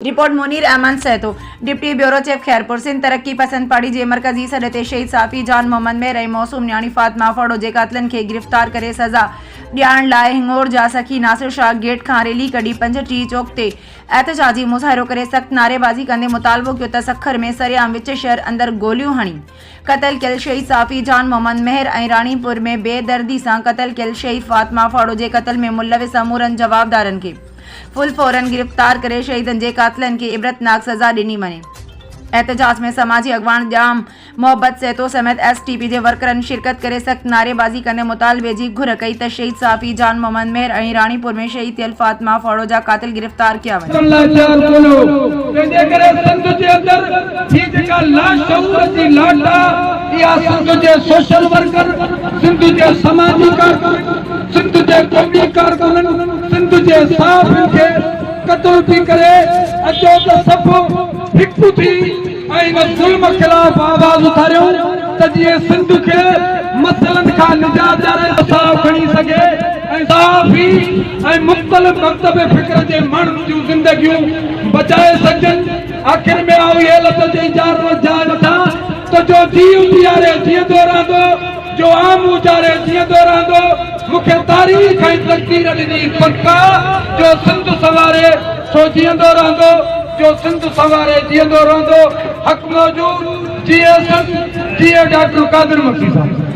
Report Munir Ahmed Sahto deputy bureau chief Khairpur Sindh Taraqqi Pasand party जे मरकजी सॾ ते शहीद साफ़ी जान मोहम्मद मेहर ऐं मौसूम न्याणी फातिमा फड़ो जे कातलनि खे गिरफ़्तार करे सज़ा ॾियारण लाइ हिंगोर जा सखी नासिर शाह गेट खां रैली कढी 5T चौक ते एहतजाजी मुज़ाहिरो करे सख़्त नारेबाज़ी कंदे मुतालबो कयो त सखर में सरेआम विच शहर अंदर गोलियूं हणी क़तल कयल शहीद साफ़ी जान मोहम्मद मेहर ऐं राणीपुर में बेदर्दी सां क़तल कयल शहीद फातिमा फड़ो जे क़त्ल में मुलविस अमूरनि जवाबदारनि खे फुल फौरन गिरफ़्तार करे शहीदनि जे कातलनि खे इबरतनाक सज़ा ॾिनी वञे। एहतजाज में समाजी अगवान जाम मोहब्बत सहतो समेत STP जे वर्करनि शिरकत करे सख़्त नारेबाज़ी कंदे मुतालबे जी घुर कई त शहीद साफ़ी जान मोहम्मद मेहर ऐं राणीपुर में शहीद थियल फातिमा फड़ो जा कातिल गिरफ़्तार कया खिलाफ आवाज उठारियो त जीअं सिंध खे मसइलनि खां निजात साफ़ खणी सघे ऐं साफ़ी ऐं मुख़्तलिफ़ मकतब फ़िक्र जे माण्हुनि जूं ज़िंदगियूं बचाए सघनि। आख़िर में आऊं ये लफ़्ज़ जे इजारो जाए वठां त जो जीव जीआरे जीअंदो रहंदो, जो आम उजारे जीअंदो रहंदो, मूंखे तारीख़ ऐं तक़दीर ॾिनी पक्का जो सिंध सवारे सो जीअंदो रहंदो, जो सिंध सवारे जीअंदो रहंदो। हक़ मौजूद जिए डॉक्टर कादिर मक्सी साहब।